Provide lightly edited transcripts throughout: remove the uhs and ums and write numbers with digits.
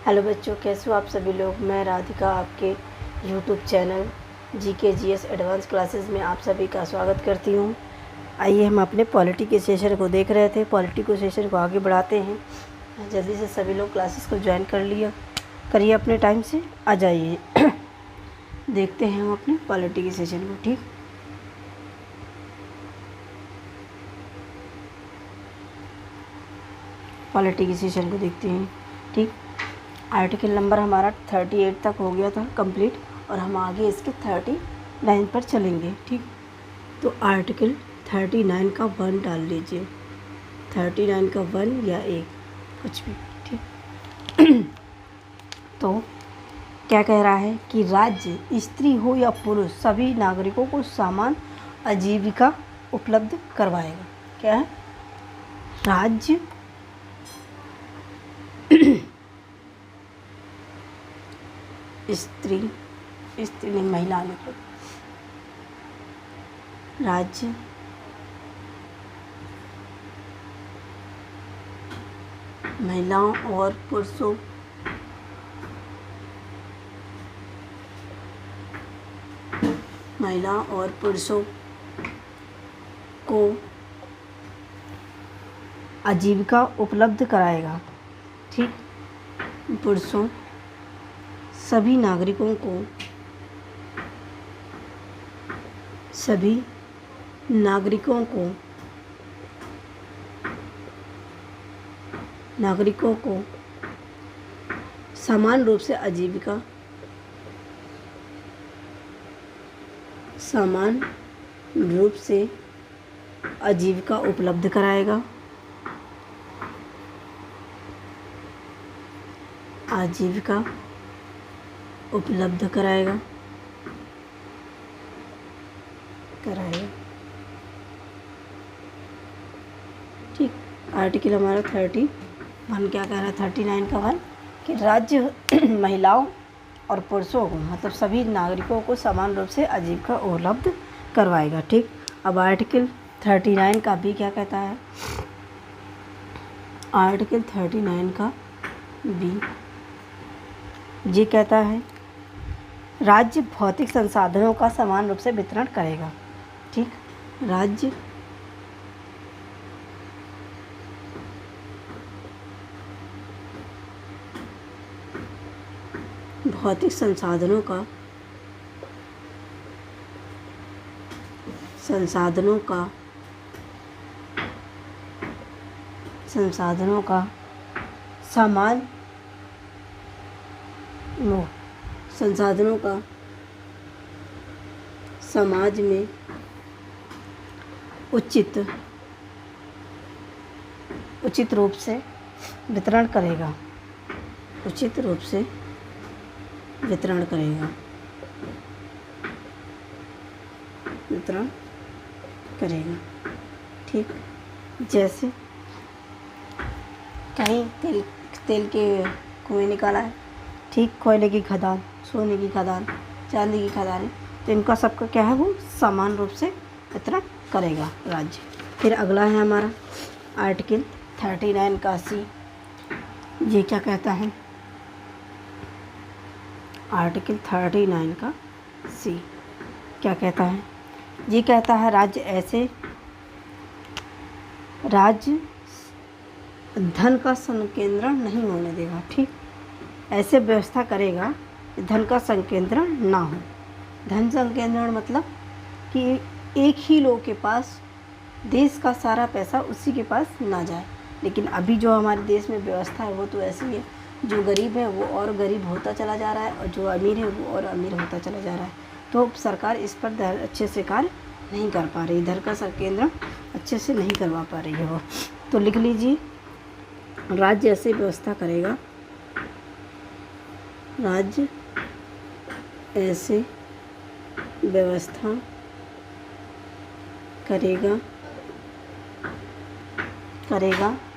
Hello बच्चों, कैसे हो आप सभी लोग। मैं राधिका आपके YouTube channel GK GS advance classes में आप सभी का स्वागत करती हूँ। आइए हम अपने पॉलिटी के सेशन को देख रहे थे। पॉलिटी के सेशन को आगे बढ़ाते हैं। जल्दी से सभी लोग क्लासेस को ज्वाइन करिए अपने टाइम से। आ जाइए देखते हैं हम अपने पॉलिटी के सेशन को। ठीक, पॉलिटी के सेशन को देखते हैं। ठीक, आर्टिकल नंबर हमारा 38 तक हो गया था कंप्लीट और हम आगे इसके 39 पर चलेंगे। ठीक, तो आर्टिकल 39 का 1 डाल लीजिए। 39 का 1 या 1 कुछ भी। ठीक तो क्या कह रहा है कि राज्य स्त्री हो या पुरुष सभी नागरिकों को समान आजीविका उपलब्ध करवाएगा। क्या है? राज्य स्त्री नहीं, महिला लिखो। राज्य महिलाओं और पुरुषों को आजीविका उपलब्ध कराएगा। ठीक, पुरुषों सभी नागरिकों को समान रूप से आजीविका उपलब्ध कराएगा। आजीविका उपलब्ध कराएगा। ठीक, आर्टिकल हमारा 31 क्या कह रहा है? 39 का 1 कि राज्य महिलाओं और पुरुषों को मतलब सभी नागरिकों को समान रूप से आजीविका उपलब्ध करवाएगा। ठीक, अब आर्टिकल 39 का B क्या कहता है? आर्टिकल 39 का B ये कहता है राज्य भौतिक संसाधनों का समान रूप से वितरण करेगा। ठीक, राज्य भौतिक संसाधनों का समाज में उचित रूप से वितरण करेगा। ठीक, जैसे कहीं तेल के कुएं निकाला है। ठीक, कोयले की खदान, सोने की खदान, चांदी की खदान, तो इनका सबका क्या है? वो समान रूप से वितरण करेगा राज्य। फिर अगला है हमारा आर्टिकल 39 का C। ये क्या कहता है? आर्टिकल 39 का C क्या कहता है? ये कहता है राज्य धन का संकेंद्रण नहीं होने देगा। ठीक, ऐसे व्यवस्था करेगा कि धन का संकेंद्रण ना हो। धन संकेंद्रण मतलब कि एक ही लोग के पास देश का सारा पैसा उसी के पास ना जाए। लेकिन अभी जो हमारे देश में व्यवस्था है वो तो ऐसी है, जो गरीब है वो और गरीब होता चला जा रहा है और जो अमीर है वो और अमीर होता चला जा रहा है। तो सरकार इस पर अच्छे से कार्य नहीं कर पा रही, धन का संकेंद्रण अच्छे से नहीं करवा पा रही है वो। तो लिख लीजिए, राज्य ऐसे व्यवस्था करेगा, राज्य ऐसे व्यवस्था करेगा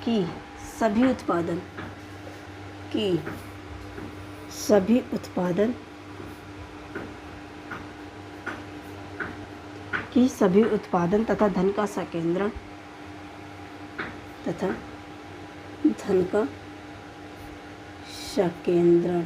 कि सभी उत्पादन तथा धन का संकेंद्रण,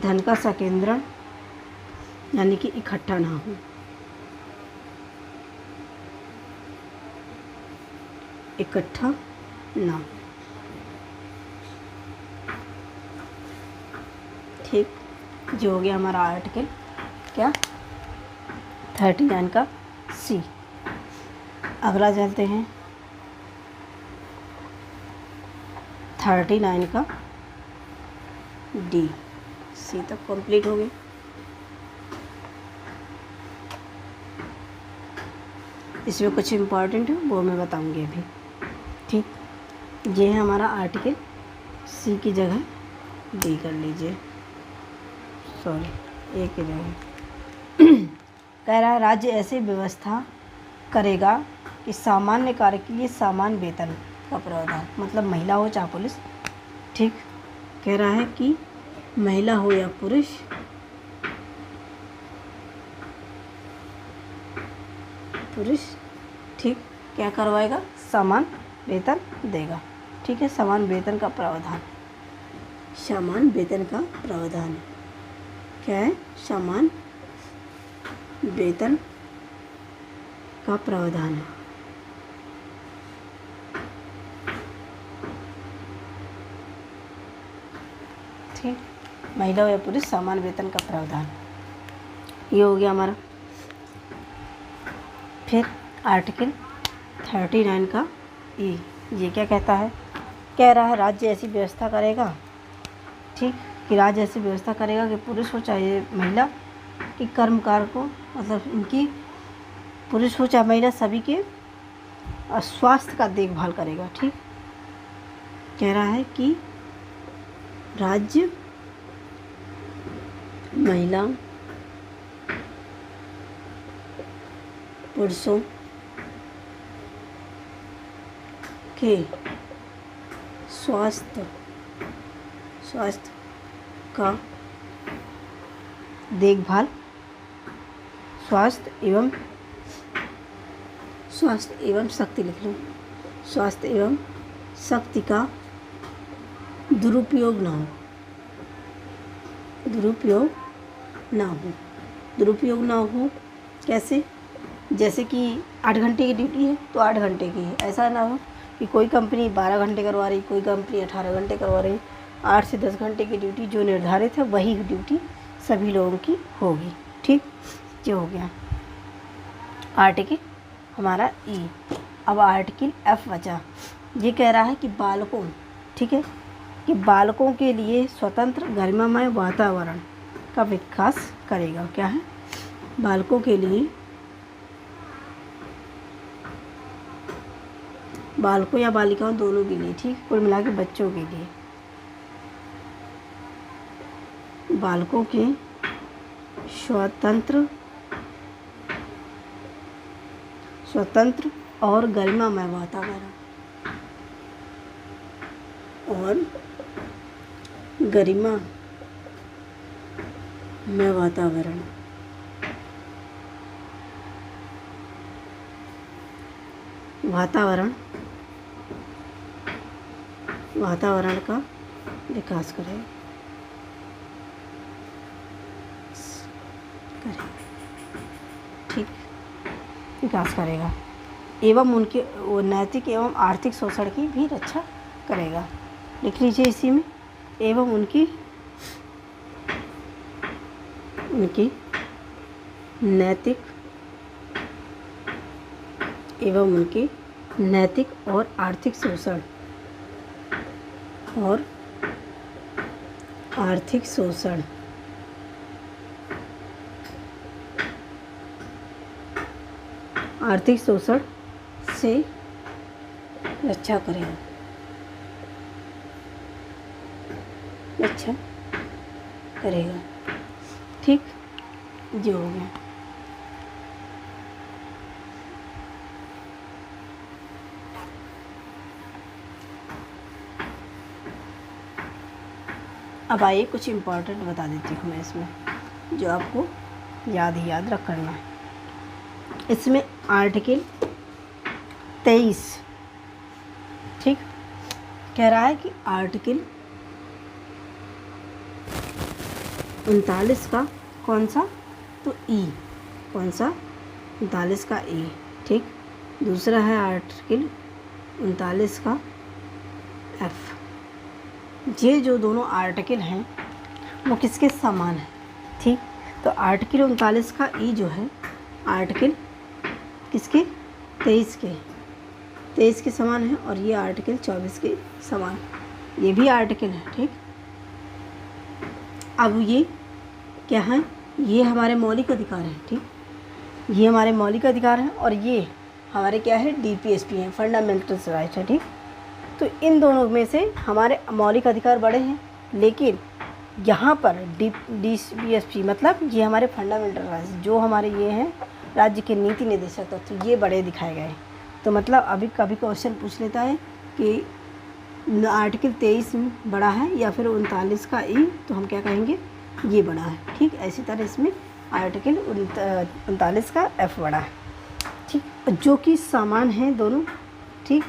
धन का संकेंद्रण यानी कि इकट्ठा ना हो, इकट्ठा ना हो। ठीक, जो हो गया हमारा आर्टिकल क्या 39 का सी। अगला चलते हैं 39 का डी। सी तक कंप्लीट हो गया। इसमें कुछ इम्पॉर्टेंट है वो मैं बताऊंगी अभी। ठीक, ये है हमारा आर्टिकल, सी की जगह डी कर लीजिए, सॉरी ए की जगह। कह रहा है राज्य ऐसे व्यवस्था करेगा कि सामान्य कार्य के लिए समान वेतन का प्रावधान, मतलब महिला हो चाहे पुरुष। ठीक, कह रहा है कि महिला हो या पुरुष, ठीक, क्या करवाएगा, समान वेतन देगा। ठीक है, समान वेतन का प्रावधान, समान वेतन का प्रावधान क्या है, समान वेतन का प्रावधान है। ठीक, महिला या पुरुष समान वेतन का प्रावधान, ये हो गया हमारा। फिर आर्टिकल 39 का ई, ये क्या कहता है, कह रहा है राज्य ऐसी व्यवस्था करेगा, ठीक, कि राज्य ऐसी व्यवस्था करेगा कि पुरुष हो चाहे महिला कि कर्मकार को, मतलब इनकी पुरुष हो चाहे महिला सभी के स्वास्थ्य का देखभाल करेगा। ठीक, कह रहा है कि राज्य महिला पुरुषों के स्वास्थ्य का देखभाल, स्वास्थ्य एवं शक्ति, लिख लो, स्वास्थ्य एवं शक्ति का दुरुपयोग ना हो। कैसे, जैसे कि 8 घंटे की ड्यूटी है तो 8 घंटे की है, ऐसा ना हो कि कोई कंपनी 12 घंटे करवा रही, कोई कंपनी 18 घंटे करवा रही। 8 से 10 घंटे की ड्यूटी जो निर्धारित है वही ड्यूटी सभी लोगों की होगी। ठीक, जो हो गया आर्टिकल हमारा ई। अब आर्टिकल एफ बचा, ये कह रहा है कि बालकों, ठीक है, कि बालकों के लिए स्वतंत्र गरिमामय वातावरण का विकास करेगा। क्या है, बालकों के लिए, बालकों या बालिकाओं दोनों के लिए, ठीक, कुल मिला के बच्चों के लिए, बालकों के स्वतंत्र और गरिमामय वातावरण, और गरिमामय वातावरण का विकास करेगा। ठीक, विकास करेगा एवं उनके नैतिक एवं आर्थिक शोषण की भी रक्षा करेगा। लिख लीजिए इसी में, एवं उनकी नैतिक और आर्थिक शोषण से रक्षा करेगा, ठीक, जो हो गया। अब आइए कुछ इम्पोर्टेंट बता देती हूँ मैं इसमें, जो आपको याद रख करना है। इसमें आर्टिकल 23, ठीक, कह रहा है कि आर्टिकल 39 का कौन सा, तो ई, कौन सा, 39 का ई, ठीक। दूसरा है आर्टिकल 39 का एफ। ये जो दोनों आर्टिकल हैं वो किसके समान है, ठीक। तो आर्टिकल 39 का ई जो है आर्टिकल किसके, 23 के समान है, और ये आर्टिकल 24 के समान, ये भी आर्टिकल है, ठीक। अब ये क्या है, ये हमारे मौलिक अधिकार हैं, ठीक। ये हमारे मौलिक अधिकार हैं और ये हमारे क्या है, DPSP हैं, फंडामेंटल राइट्स है, ठीक। तो इन दोनों में से हमारे मौलिक अधिकार बड़े हैं, लेकिन यहाँ पर DPSP मतलब ये हमारे फंडामेंटल राइट्स जो हमारे ये हैं राज्य के नीति निर्देशक तत्व, तो ये बड़े दिखाए गए हैं। तो मतलब अभी कभी क्वेश्चन पूछ लेता है कि आर्टिकल 23 बड़ा है या फिर 39 का ई, तो हम क्या कहेंगे, ये बड़ा है, ठीक। ऐसी तरह इसमें आर्टिकल 39 का एफ बड़ा है, ठीक, जो कि समान हैं दोनों, ठीक।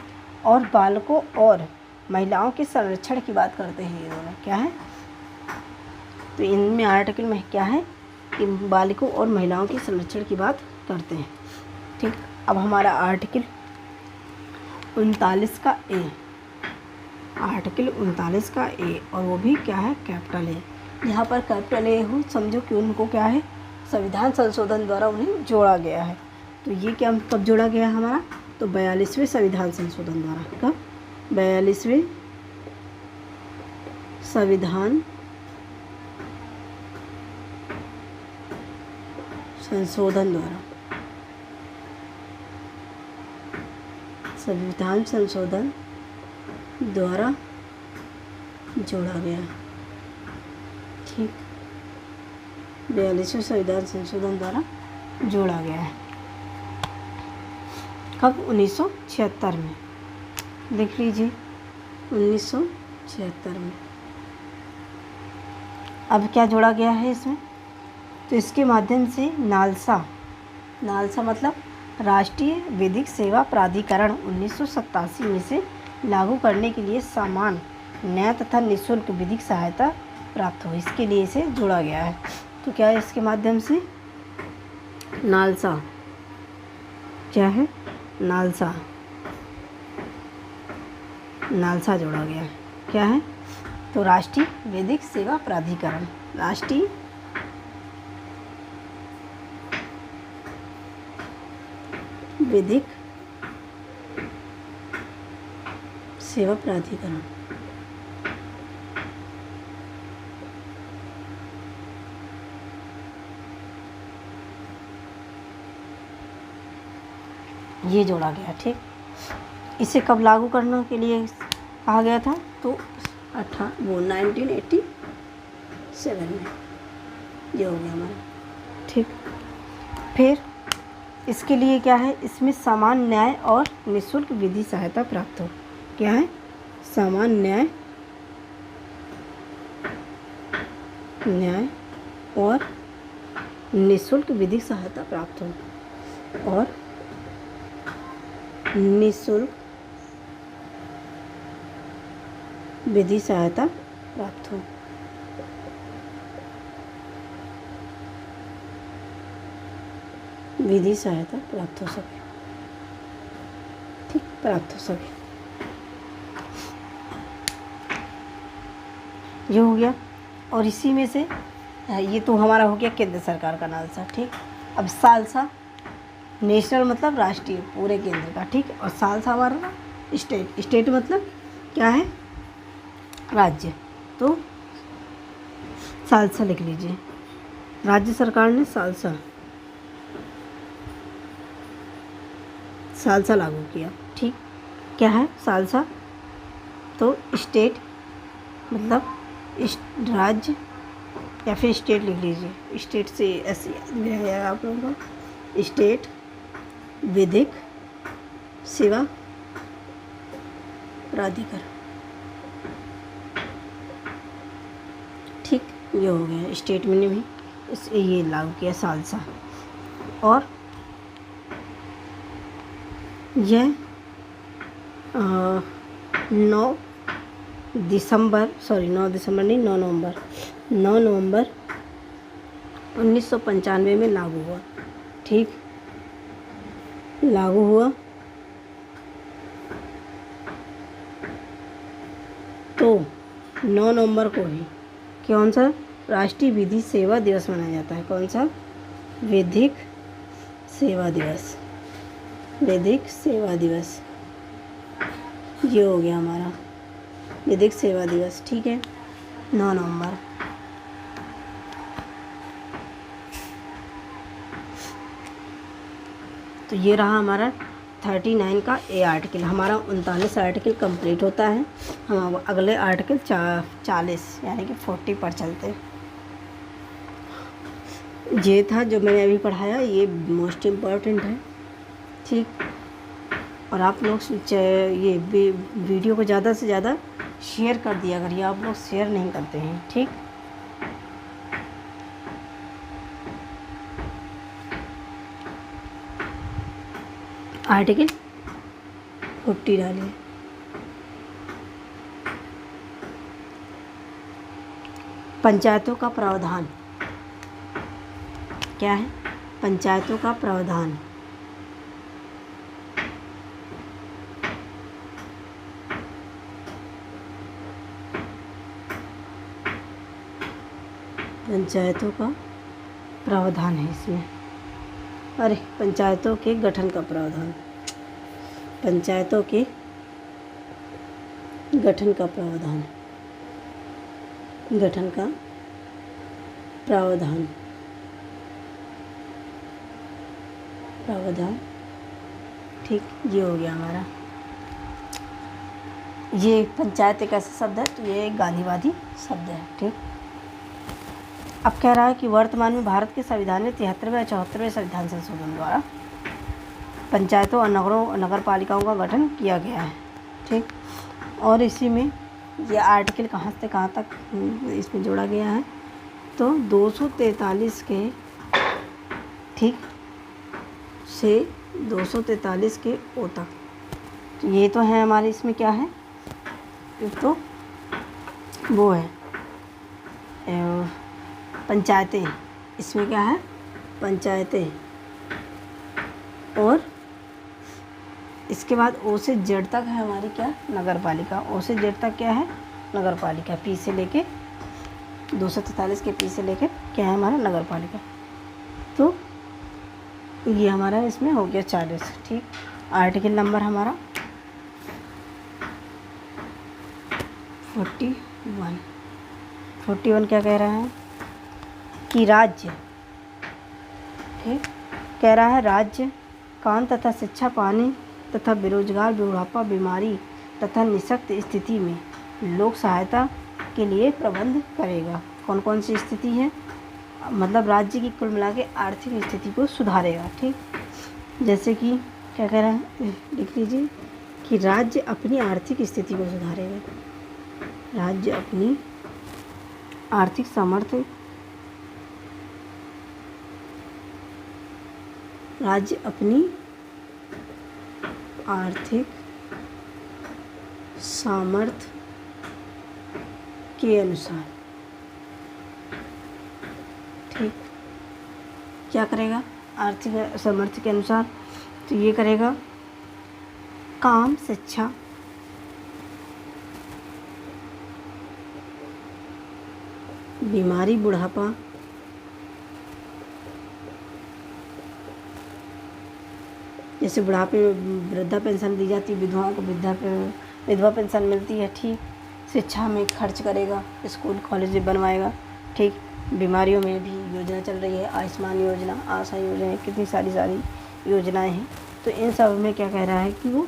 और बालकों और महिलाओं के संरक्षण की बात करते हैं ये दोनों, क्या है, तो इनमें आर्टिकल में क्या है कि बालकों और महिलाओं के संरक्षण की बात करते हैं, ठीक। अब हमारा आर्टिकल 39 का ए, आर्टिकल 39 का ए, और वो भी क्या है, कैपिटल ए। यहाँ पर कैपिटल ए हो, समझो कि उनको क्या है, संविधान संशोधन द्वारा उन्हें जोड़ा गया है। तो ये क्या कब जोड़ा गया है हमारा, तो 42वें संविधान संशोधन द्वारा, कब, 42वें संविधान संशोधन द्वारा, संविधान संशोधन द्वारा जोड़ा गया, ठीक। 42वें संविधान संशोधन द्वारा जोड़ा गया है, कब, 1976 में, लिख लीजिए 1976 में। अब क्या जोड़ा गया है इसमें, तो इसके माध्यम से नालसा मतलब राष्ट्रीय विधिक सेवा प्राधिकरण 1987 में से लागू करने के लिए समान न्याय तथा निःशुल्क विधिक सहायता प्राप्त हो, इसके लिए इसे जोड़ा गया है। तो क्या है, इसके माध्यम से नालसा, क्या है, नालसा जोड़ा गया है, क्या है, तो राष्ट्रीय विधिक सेवा प्राधिकरण, राष्ट्रीय विधिक सेवा प्राधिकरण, ये जोड़ा गया, ठीक। इसे कब लागू करने के लिए कहा गया था, तो 1987 में, ये हो गया हमारा, ठीक। फिर इसके लिए क्या है, इसमें समान न्याय और निःशुल्क विधि सहायता प्राप्त हो, क्या है, समान न्याय और निःशुल्क विधि सहायता प्राप्त हो, और निःशुल्क विधि सहायता प्राप्त हो, विधि सहायता प्राप्त हो सके, ठीक, प्राप्त हो सके, ये हो गया। और इसी में से ये तो हमारा हो गया केंद्र सरकार का नालसा, ठीक। अब सालसा, नेशनल मतलब राष्ट्रीय, पूरे केंद्र का, ठीक। और सालसा हमारा स्टेट मतलब क्या है, राज्य, तो सालसा लिख लीजिए, राज्य सरकार ने सालसा लागू किया, ठीक। क्या है सालसा, तो स्टेट मतलब राज्य या फिर स्टेट लिख लीजिए, स्टेट से ऐसे याद में आएगा आप लोगों को, स्टेट विधिक सेवा प्राधिकरण, ठीक, ये हो गया, स्टेट में भी ये लागू किया सालसा। और यह 9 9 दिसंबर नहीं, 9 नवंबर 1995 में लागू हुआ। ठीक, लागू हुआ तो 9 नवंबर को ही कौन सा राष्ट्रीय विधि सेवा दिवस मनाया जाता है? कौन सा? विधिक सेवा दिवस। विधिक सेवा दिवस, ये हो गया हमारा विधिक सेवा दिवस। ठीक है, 9 नवंबर। तो ये रहा हमारा 39 का ए आर्टिकल। हमारा 39 आर्टिकल कंप्लीट होता है। हम अब अगले आर्टिकल 40 यानी कि 40 पर चलते हैं। ये था जो मैंने अभी पढ़ाया, ये मोस्ट इम्पॉर्टेंट है। ठीक, और आप लोग ये वीडियो को ज़्यादा से ज़्यादा शेयर कर दिया करिए, आप लोग शेयर नहीं करते हैं। ठीक, आर्टिकल 40 डालिए। पंचायतों का प्रावधान क्या है? पंचायतों का प्रावधान पंचायतों का प्रावधान है इसमें। अरे, पंचायतों के गठन का प्रावधान, पंचायतों के गठन का प्रावधान, गठन का प्रावधान, प्रावधान। ठीक, ये हो गया हमारा। ये पंचायत एक ऐसा शब्द है, तो ये एक गांधीवादी शब्द है। ठीक, अब कह रहा है कि वर्तमान में भारत के संविधान में 73वें या 74वें संविधान संशोधन द्वारा पंचायतों और नगरों और नगर पालिकाओं का गठन किया गया है। ठीक, और इसी में ये आर्टिकल कहाँ से कहाँ तक इसमें जोड़ा गया है? तो 243 के, ठीक, से 243 के ओ तक। तो ये तो है हमारे, इसमें क्या है? एक तो वो है पंचायतें, इसमें क्या है? पंचायतें। और इसके बाद ओ से जेड तक है हमारी क्या? नगर पालिका। ओ से जेड तक क्या है? नगर पालिका। पी से लेके 243 के पी से लेके क्या है हमारा? नगर पालिका। तो ये हमारा इसमें हो गया 40। ठीक, आर्टिकल नंबर हमारा 41। 41 क्या कह रहा है? कि राज्य, ठीक, कह रहा है राज्य काम तथा शिक्षा पाने तथा बेरोजगार, बुढ़ापा, बीमारी तथा निःशक्त स्थिति में लोक सहायता के लिए प्रबंध करेगा। कौन कौन सी स्थिति है? मतलब राज्य की कुल मिला के आर्थिक स्थिति को सुधारेगा। ठीक, जैसे कि क्या कह रहा है? लिख लीजिए कि राज्य अपनी आर्थिक स्थिति को सुधारेगा। राज्य अपनी आर्थिक सामर्थ्य, राज्य अपनी आर्थिक सामर्थ्य के अनुसार, ठीक, क्या करेगा? आर्थिक सामर्थ्य के अनुसार। तो ये करेगा काम, शिक्षा, बीमारी, बुढ़ापा, जैसे बुढ़ापे में वृद्धा पेंशन दी जाती है, विधवाओं को विधवा पेंशन मिलती है। ठीक, शिक्षा में खर्च करेगा, स्कूल कॉलेज बनवाएगा। ठीक, बीमारियों में भी योजना चल रही है, आयुष्मान योजना, आशा योजना, कितनी सारी योजनाएं हैं। तो इन सब में क्या कह रहा है कि वो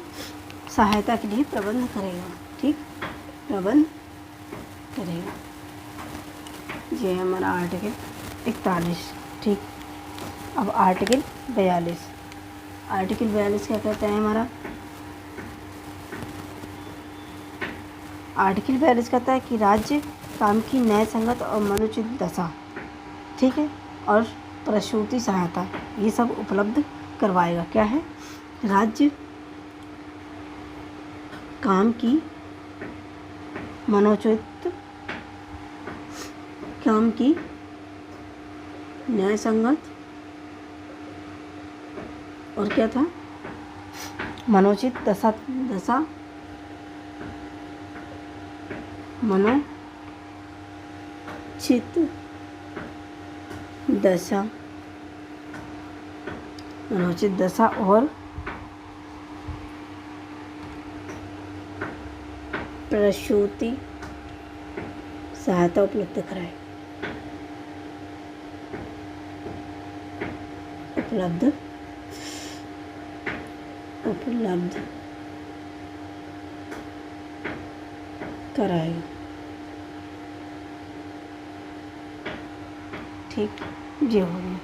सहायता के लिए प्रबंध करेगा। ठीक, प्रबंध करेगा। ये है हमारा आर्टिकल 41। ठीक, अब आर्टिकल 42। आर्टिकल 42 क्या कहता है हमारा? आर्टिकल 42 कहता है कि राज्य काम की न्याय संगत और मनुचित दशा, ठीक है, और प्रसूति सहायता ये सब उपलब्ध करवाएगा। क्या है? राज्य काम की मनोचित काम की न्याय संगत, और क्या था, मनोचित दशा मनोचित दशा और प्रसूति सहायता उपलब्ध कराए, उपलब्ध कराएगा। ठीक, ये हो गया।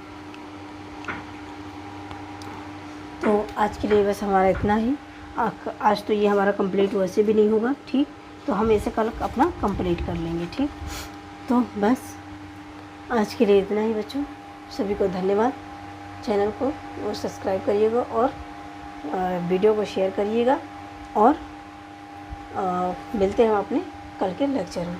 तो आज के लिए बस हमारा इतना ही। आज तो ये हमारा कंप्लीट वैसे भी नहीं होगा, ठीक, तो हम इसे कल अपना कंप्लीट कर लेंगे। ठीक, तो बस आज के लिए इतना ही बच्चों। सभी को धन्यवाद। चैनल को और सब्सक्राइब करिएगा और वीडियो को शेयर करिएगा, और मिलते हैं हम अपने कल के लेक्चर में।